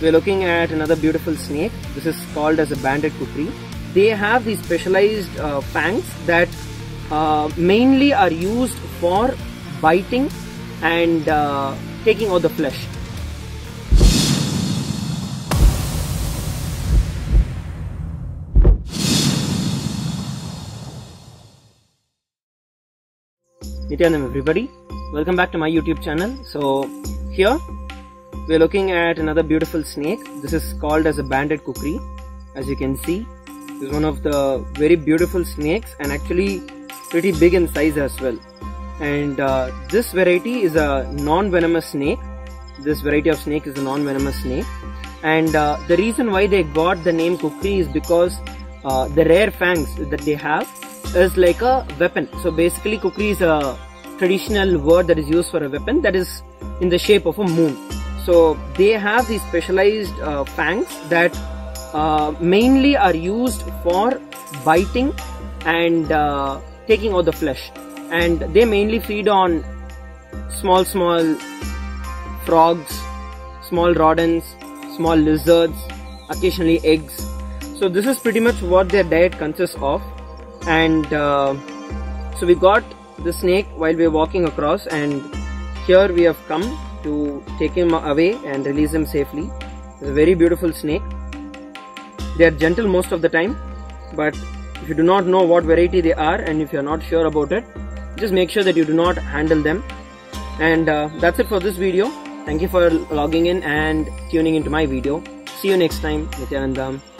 we're looking at another beautiful snake. This is called as a banded kukri. They have these specialized fangs that mainly are used for biting and taking out the flesh. Nithyanandam everybody, welcome back to my YouTube channel. So here we're looking at another beautiful snake. This is called as a banded kukri. As you can see, this is one of the very beautiful snakes and actually pretty big in size as well. And this variety is a non-venomous snake. This variety of snake is a non-venomous snake. And the reason why they got the name kukri is because the rare fangs that they have is like a weapon. So basically kukri is a traditional word that is used for a weapon that is in the shape of a moon. So they have these specialized fangs that mainly are used for biting and taking out the flesh. And they mainly feed on small frogs, small rodents, small lizards, occasionally eggs. So this is pretty much what their diet consists of. And so we got the snake while we were walking across, and here we have come to take him away and release him safely. It's a very beautiful snake. They are gentle most of the time, but if you do not know what variety they are and if you are not sure about it, just make sure that you do not handle them. And that's it for this video. Thank you for logging in and tuning into my video. See you next time. Nithyanandam.